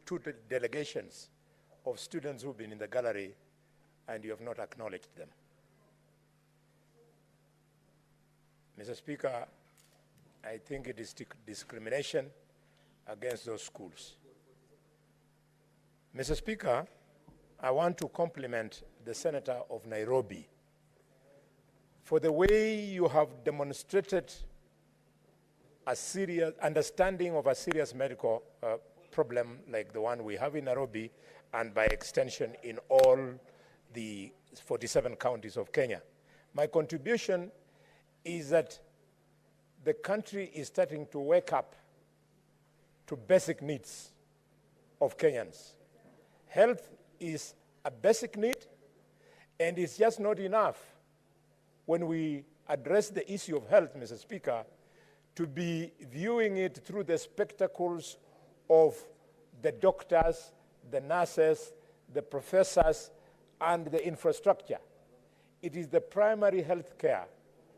two delegations of students who've been in the gallery and you have not acknowledged them. Mr. Speaker, I think it is discrimination against those schools. Mr. Speaker, I want to compliment the Senator of Nairobi for the way you have demonstrated a serious understanding of a serious medical problem like the one we have in Nairobi and by extension in all the 47 counties of Kenya. My contribution is that the country is starting to wake up to basic needs of Kenyans. Health is a basic need, and it's just not enough when we address the issue of health, Mr. Speaker, to be viewing it through the spectacles of the doctors, the nurses, the professors, and the infrastructure. It is the primary health care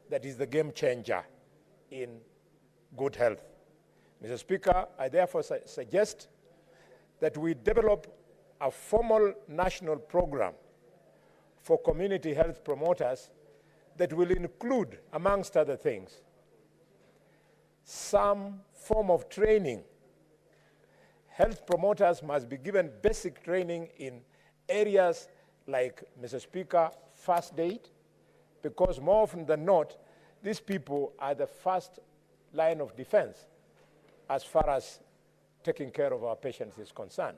that is the game changer in good health. Mr. Speaker, I therefore suggest that we develop a formal national program for community health promoters that will include, amongst other things, some form of training. Health promoters must be given basic training in areas like, Mr. Speaker, first aid, because more often than not, these people are the first line of defense as far as taking care of our patients is concerned.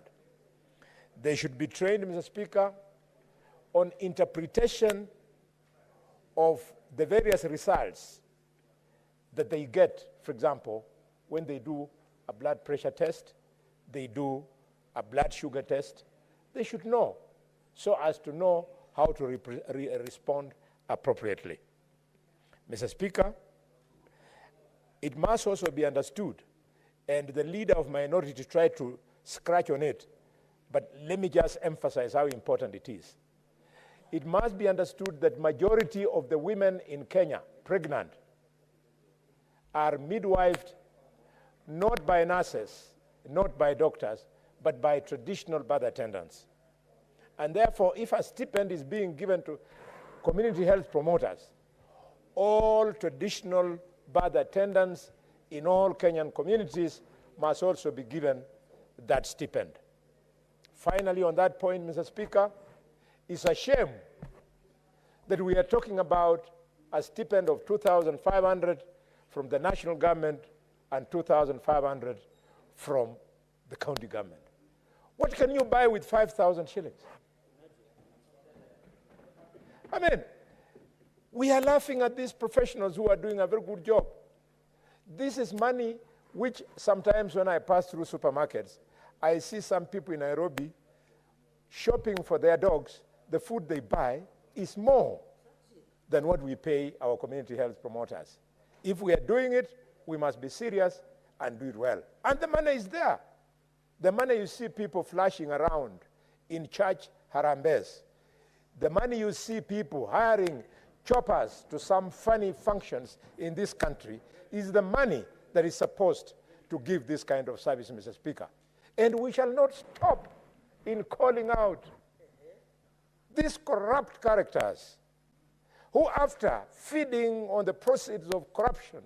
They should be trained, Mr. Speaker, on interpretation of the various results that they get. For example, when they do a blood pressure test, they do a blood sugar test, they should know so as to know how to respond appropriately. Mr. Speaker, it must also be understood, and the leader of minority tried to scratch on it, but let me just emphasize how important it is. It must be understood that majority of the women in Kenya, pregnant, are midwifed not by nurses, not by doctors, but by traditional birth attendants. And therefore, if a stipend is being given to community health promoters, all traditional birth attendants in all Kenyan communities must also be given that stipend. Finally, on that point, Mr. Speaker, it's a shame that we are talking about a stipend of 2,500 from the national government and 2,500 from the county government. What can you buy with 5,000 shillings? I mean, we are laughing at these professionals who are doing a very good job. This is money which sometimes when I pass through supermarkets, I see some people in Nairobi shopping for their dogs. The food they buy is more than what we pay our community health promoters. If we are doing it, we must be serious and do it well. And the money is there. The money you see people flashing around in church harambes. The money you see people hiring choppers to some funny functions in this country is the money that is supposed to give this kind of service, Mr. Speaker. And we shall not stop in calling out these corrupt characters who, after feeding on the proceeds of corruption,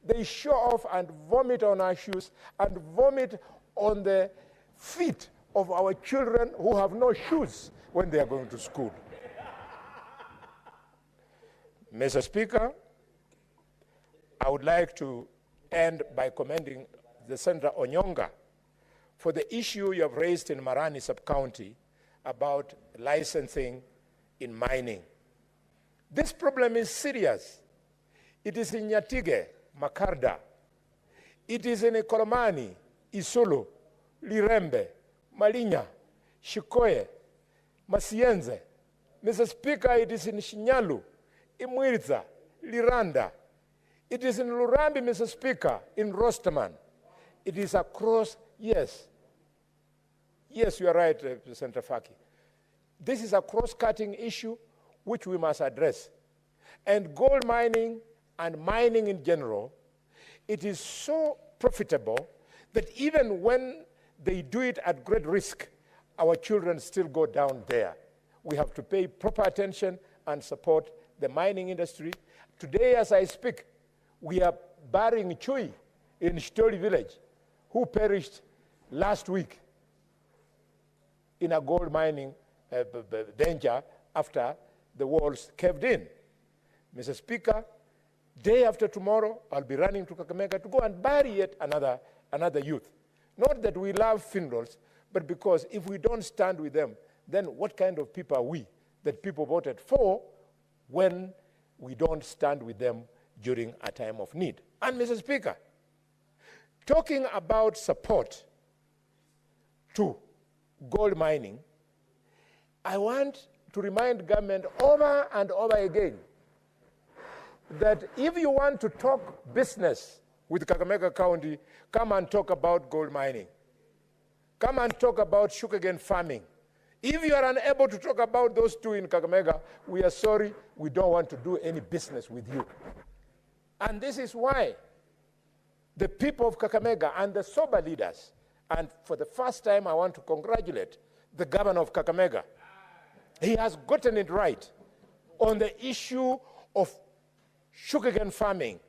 they show off and vomit on our shoes and vomit on the feet of our children who have no shoes when they are going to school. Mr. Speaker, I would like to end by commending the Senator Onyonga for the issue you have raised in Marani sub-county about licensing in mining. This problem is serious. It is in Nyatige, Makarda. It is in Ikolomani, Isulu, Lirembe, Malinya, Shikoye, Masienze. Mr. Speaker, it is in Shinyalu, Imwiriza, Liranda. It is in Lurambi, Mr. Speaker, in Rosterman. It is across, yes. Yes, you are right, Senator Faki. This is a cross-cutting issue which we must address. And gold mining and mining in general, it is so profitable that even when they do it at great risk. Our children still go down there. We have to pay proper attention and support the mining industry. Today, as I speak, we are burying Chui in Shtori village, who perished last week in a gold mining danger after the walls caved in. Mr. Speaker, day after tomorrow, I'll be running to Kakamega to go and bury yet another youth. Not that we love funerals, but because if we don't stand with them, then what kind of people are we that people voted for when we don't stand with them during a time of need? And Mr. Speaker, talking about support to gold mining, I want to remind government over and over again that if you want to talk business with Kakamega County, come and talk about gold mining. Come and talk about sugarcane farming. If you are unable to talk about those two in Kakamega, we are sorry, we don't want to do any business with you. And this is why the people of Kakamega and the sober leaders, and for the first time I want to congratulate the governor of Kakamega. He has gotten it right on the issue of sugarcane farming.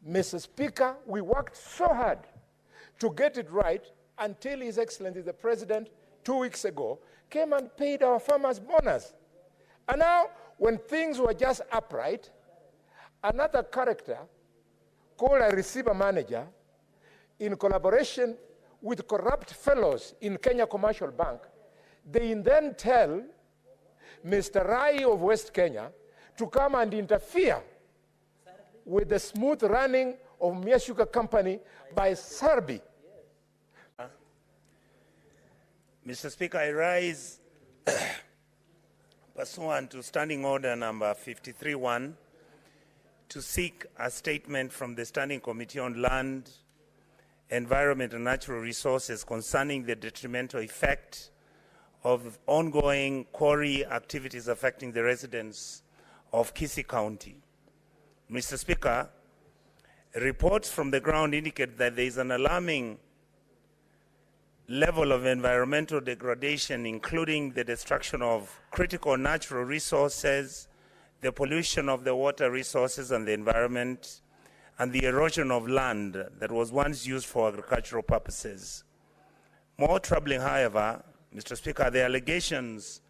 Mr. Speaker, we worked so hard to get it right until His Excellency the President 2 weeks ago came and paid our farmers bonus. And now, when things were just upright, another character called a receiver manager, in collaboration with corrupt fellows in Kenya Commercial Bank, they then tell Mr. Rai of West Kenya to come and interfere with the smooth running of Mia Sugar Company by Sarbi. Mr. Speaker, I rise pursuant to Standing Order number 53-1 to seek a statement from the Standing Committee on Land, Environment and Natural Resources concerning the detrimental effect of ongoing quarry activities affecting the residents of Kisii County. Mr. Speaker, reports from the ground indicate that there is an alarming level of environmental degradation, including the destruction of critical natural resources, the pollution of the water resources and the environment, and the erosion of land that was once used for agricultural purposes. More troubling, however, Mr. Speaker, the allegations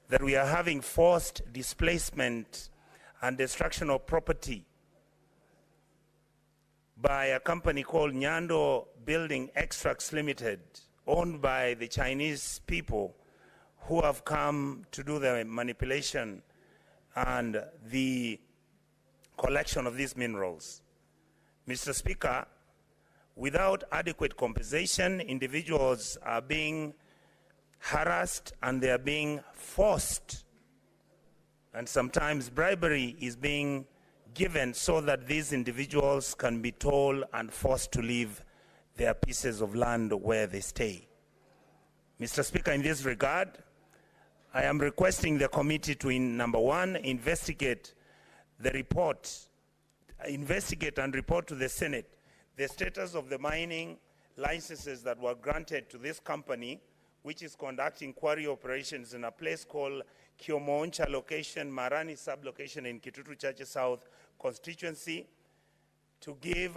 that we are having forced displacement and destruction of property by a company called Nyando Building Extracts Limited, owned by the Chinese people who have come to do the manipulation and the collection of these minerals. Mr. Speaker, without adequate compensation, individuals are being harassed and they are being forced, and sometimes bribery is being given so that these individuals can be told and forced to leave their pieces of land where they stay. Mr. Speaker, in this regard, I am requesting the committee to, number one, investigate and report to the Senate the status of the mining licenses that were granted to this company, which is conducting quarry operations in a place called Kiomoncha location, Marani sub-location in Kitutu Chache South constituency, to give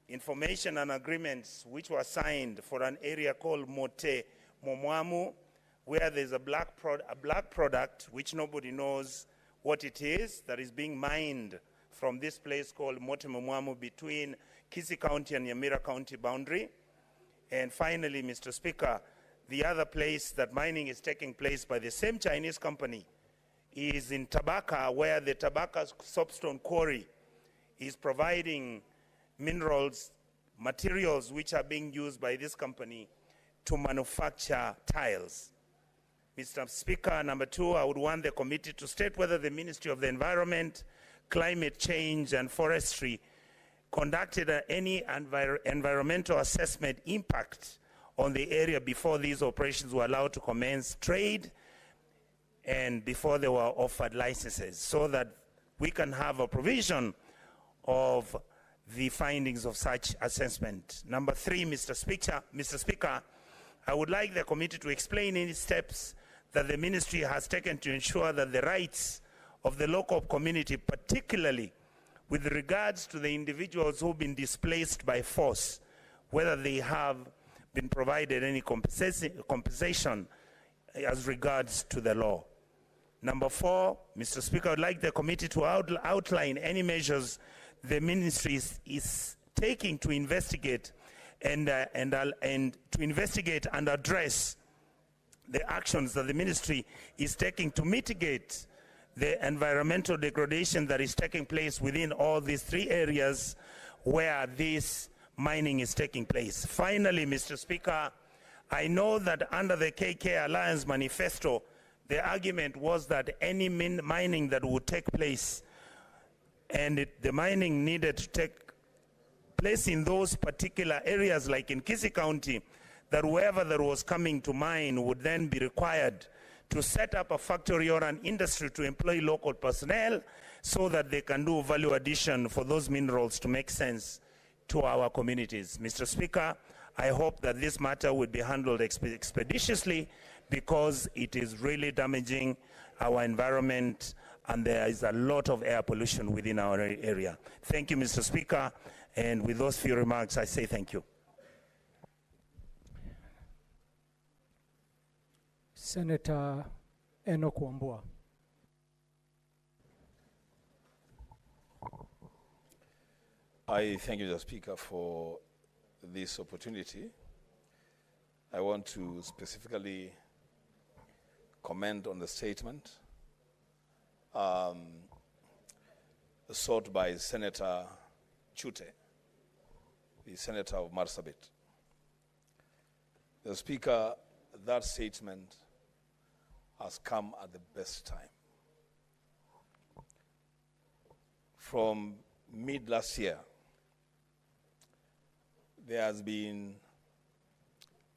information and agreements which were signed for an area called Mote Momwamu, where there's a black product which nobody knows what it is, that is being mined from this place called Mote Momwamu between Kisii County and Nyamira County boundary. And finally, Mr. Speaker, the other place that mining is taking place by the same Chinese company is in Tabaka, where the Tabaka soapstone quarry is providing minerals, materials which are being used by this company to manufacture tiles. Mr. Speaker, number two, I would want the committee to state whether the Ministry of the Environment, Climate Change and Forestry conducted any environmental assessment impact on the area before these operations were allowed to commence trade and before they were offered licenses, so that we can have a provision of the findings of such assessment. Number 3, Mr. Speaker, I would like the committee to explain any steps that the ministry has taken to ensure that the rights of the local community, particularly with regards to the individuals who've been displaced by force, whether they have been provided any compensation as regards to the law. Number 4, Mr. Speaker, I would like the committee to outline any measures the ministry is taking to investigate and to investigate and address the actions that the ministry is taking to mitigate the environmental degradation that is taking place within all these 3 areas where this mining is taking place. Finally, Mr. Speaker, I know that under the KK Alliance manifesto, the argument was that any mining that would take place, and the mining needed to take place in those particular areas, like in Kisii County, that whoever that was coming to mine would then be required to set up a factory or an industry to employ local personnel so that they can do value addition for those minerals to make sense to our communities. Mr. Speaker, I hope that this matter will be handled expeditiously, because it is really damaging our environment and there is a lot of air pollution within our area. Thank you, Mr. Speaker, and with those few remarks, I say thank you. Senator Enoch Wambua. I thank you, Mr. Speaker, for this opportunity. I want to specifically comment on the statement sought by Senator Chute, the Senator of Marsabit. The Speaker, that statement has come at the best time. From mid last year, there has been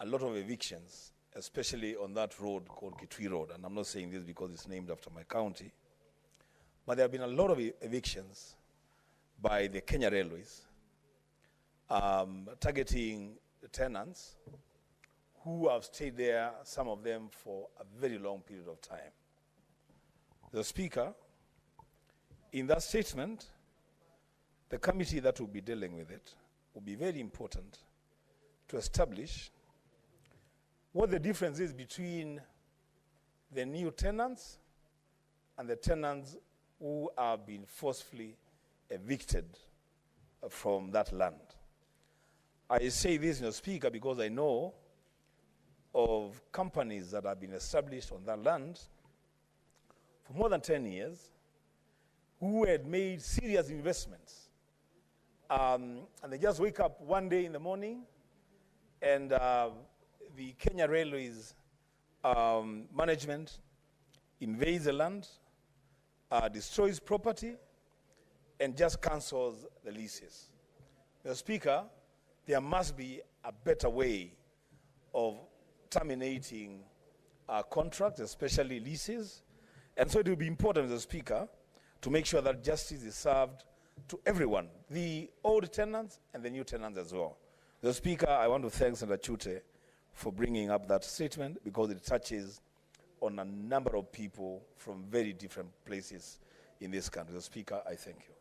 a lot of evictions, especially on that road called Kitui Road. And I'm not saying this because it's named after my county. But there have been a lot of evictions by the Kenya Railways targeting the tenants who have stayed there, some of them for a very long period of time. The Speaker, in that statement, the committee that will be dealing with it will be very important to establish what the difference is between the new tenants and the tenants who are being forcefully evicted from that land. I say this, Mr. Speaker, because I know of companies that have been established on that land for more than 10 years who had made serious investments. And they just wake up one day in the morning and the Kenya Railways management invades the land, destroys property, and just cancels the leases. Mr. Speaker, there must be a better way of terminating contracts, especially leases. And so it will be important, Mr. Speaker, to make sure that justice is served to everyone, the old tenants and the new tenants as well. Mr. Speaker, I want to thank Senator Chute for bringing up that statement, because it touches on a number of people from very different places in this country. Mr. Speaker, I thank you.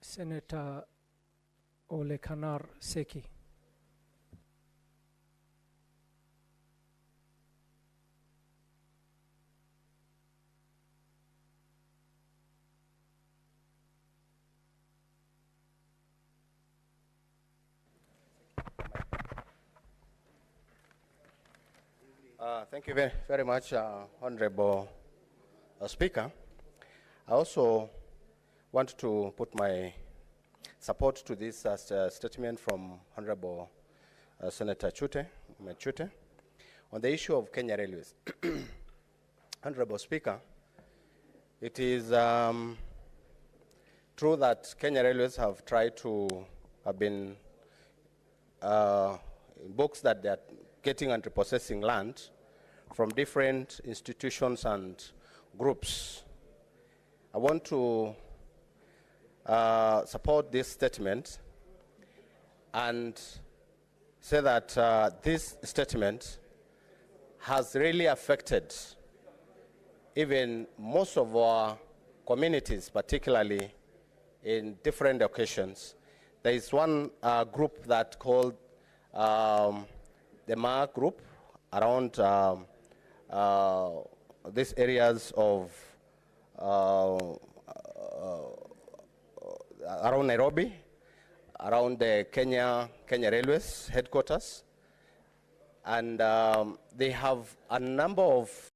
Senator Olekanar Seki. Thank you very much, Honorable Speaker. I also want to put my support to this statement from Honorable Senator Chute on the issue of Kenya Railways. Honorable Speaker, it is true that Kenya Railways have been in books that they are getting and repossessing land from different institutions and groups. I want to support this statement and say that this statement has really affected even most of our communities, particularly in different occasions. There is one group that called the Ma group around these areas of around Nairobi, around the Kenya Railways headquarters, and they have a number of